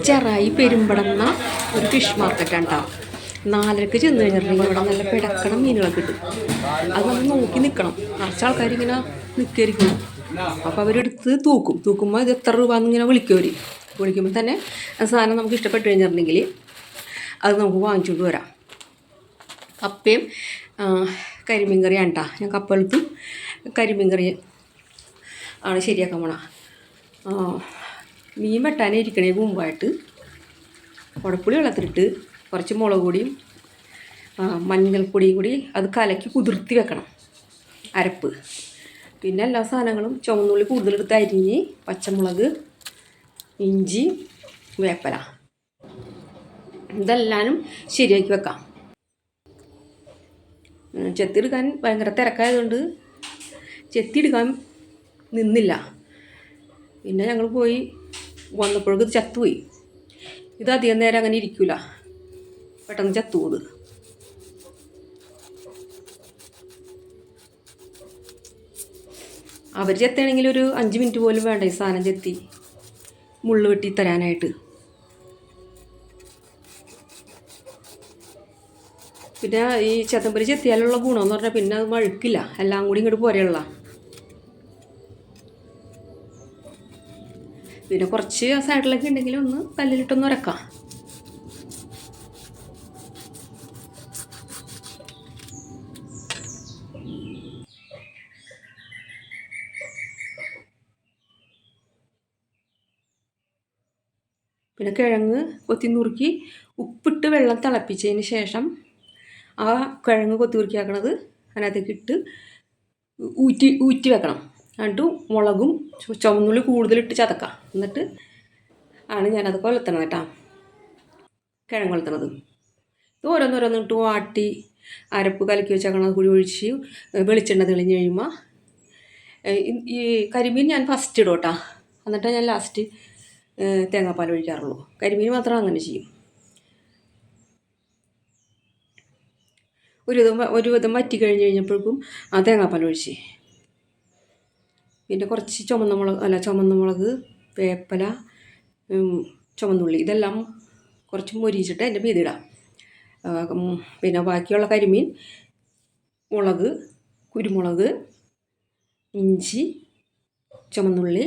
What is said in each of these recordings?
ചെറായി പെരുമ്പടന്ന ഒരു ഫിഷ് മാർക്കറ്റാണ് കേട്ടോ. 4:00 ചെന്ന് കഴിഞ്ഞിട്ടുണ്ടെങ്കിൽ ഇവിടെ നല്ല പിടക്കണ മീനുകളൊക്കെ കിട്ടും. അത് നമ്മൾ നോക്കി നിൽക്കണം. കുറച്ച് ആൾക്കാരിങ്ങനെ നിൽക്കായിരിക്കണം. അപ്പോൾ അവരെടുത്ത് തൂക്കുമ്പോൾ ഇത് എത്ര രൂപ എന്നിങ്ങനെ വിളിക്കും. വിളിക്കുമ്പോൾ തന്നെ സാധനം നമുക്ക് ഇഷ്ടപ്പെട്ട് കഴിഞ്ഞിട്ടുണ്ടെങ്കിൽ അത് നമുക്ക് വാങ്ങിച്ചുകൊണ്ട് വരാം. കപ്പയും കരിമീൻ കറിയാണ് കേട്ടോ. ഞാൻ കപ്പലത്തും കരിമീൻ കറി ആണ് ശരിയാക്കാൻ പോണ. മീൻ വെട്ടാനേ ഇരിക്കണേ മുമ്പായിട്ട് കുടപ്പുളി വെള്ളത്തിലിട്ട് കുറച്ച് മുളക് പൊടിയും മഞ്ഞൾപ്പൊടിയും കൂടി അത് കലക്കി കുതിർത്തി വെക്കണം, അരപ്പ്. പിന്നെ എല്ലാ സാധനങ്ങളും ചുവന്നുള്ളി കൂടുതലെടുത്ത് അരിഞ്ഞ്, പച്ചമുളക്, ഇഞ്ചി, വേപ്പല ഇതെല്ലാനും ശരിയാക്കി വെക്കാം. ചെത്തിയെടുക്കാൻ ഭയങ്കര തിരക്കായതുകൊണ്ട് ചെത്തിയെടുക്കാൻ നിന്നില്ല. പിന്നെ ഞങ്ങൾ പോയി വന്നപ്പോഴേക്കും ഇത് ചത്തുപോയി. ഇത് അധികം നേരം അങ്ങനെ ഇരിക്കില്ല, പെട്ടെന്ന് ചത്തുപോത്. അവർ ചെത്തണമെങ്കിൽ ഒരു 5 മിനിറ്റ് പോലും വേണ്ട ഈ സാധനം ചെത്തി മുള്ളു വെട്ടി തരാനായിട്ട്. പിന്നെ ഈ ചെത്തമ്പരി ചെത്തിയാലുള്ള ഗുണമെന്ന് പറഞ്ഞാൽ പിന്നെ അത് മഴുക്കില്ല, എല്ലാം കൂടി ഇങ്ങോട്ട് പോരെയുള്ള. പിന്നെ കുറച്ച് ആ സൈഡിലൊക്കെ ഉണ്ടെങ്കിൽ ഒന്ന് കല്ലിലിട്ടൊന്ന് ഉരക്കാം. പിന്നെ കിഴങ്ങ് കൊത്തി നുറുക്കി ഉപ്പിട്ട് വെള്ളം തിളപ്പിച്ചതിന് ശേഷം ആ കിഴങ്ങ് കൊത്തി നുറുക്കിയാക്കണത് അതിനകത്തേക്ക് ഇട്ട് ഊറ്റി വെക്കണം. എന്നിട്ട് മുളകും ചുവന്നുള്ളി കൂടുതലിട്ട് ചതക്കാം. എന്നിട്ട് ആണ് ഞാനത് കൊലത്തണം കേട്ടോ, കിഴങ്ങ് കൊലത്തണത്. ഇത് ഓരോന്നോരോന്നിട്ട് വാട്ടി അരപ്പ് കലക്കി വെച്ചേക്കണത് കൂടി ഒഴിച്ച് വെളിച്ചെണ്ണ തെളിഞ്ഞ് കഴിയുമ്പോൾ ഈ കരിമീൻ ഞാൻ ഫസ്റ്റ് ഇടും കേട്ടോ. എന്നിട്ട് ഞാൻ ലാസ്റ്റ് തേങ്ങാപ്പാൽ ഒഴിക്കാറുള്ളൂ. കരിമീൻ മാത്രം അങ്ങനെ ചെയ്യും. ഒരു വിധം വറ്റി കഴിഞ്ഞപ്പോഴേക്കും ആ തേങ്ങാപ്പാൽ ഒഴിച്ച്, പിന്നെ കുറച്ച് ചുമന്ന മുളക്, വേപ്പല, ചുവന്നുള്ളി ഇതെല്ലാം കുറച്ച് മൊരിച്ചിട്ട് അതിൻ്റെ മീതിടാം. പിന്നെ ബാക്കിയുള്ള കരിമീൻ, മുളക്, കുരുമുളക്, ഇഞ്ചി, ചുവന്നുള്ളി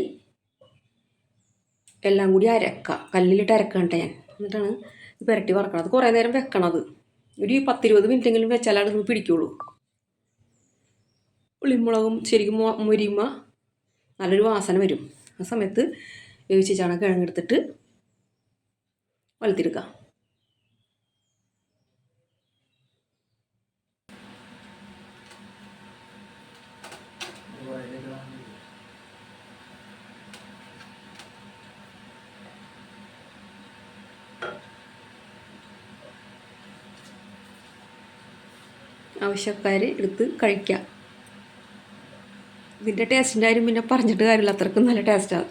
എല്ലാം കൂടി അരക്കുക. കല്ലിലിട്ട് അരക്കണ്ട ഞാൻ. എന്നിട്ടാണ് ഇത് പുരട്ടി വറക്കണം. അത് കുറേ നേരം വെക്കണത്. ഒരു 10-20 മിനിറ്റെങ്കിലും വെച്ചാലാണ് ഇത് പിടിക്കുള്ളൂ. ഉള്ളിമുളകും ശരിക്കും മൊരിയുമ്പോൾ നല്ലൊരു വാസന വരും. ആ സമയത്ത് വേവിച്ചാണ് കിഴങ്ങെടുത്തിട്ട് വലുത്തെടുക്കുക. ആവശ്യക്കാർ എടുത്ത് കഴിക്കാം. ഇതിൻ്റെ ടേസ്റ്റിൻ്റെ കാര്യം പിന്നെ പറഞ്ഞിട്ട് കാര്യമില്ല, അത്രക്കും നല്ല ടേസ്റ്റാണ്.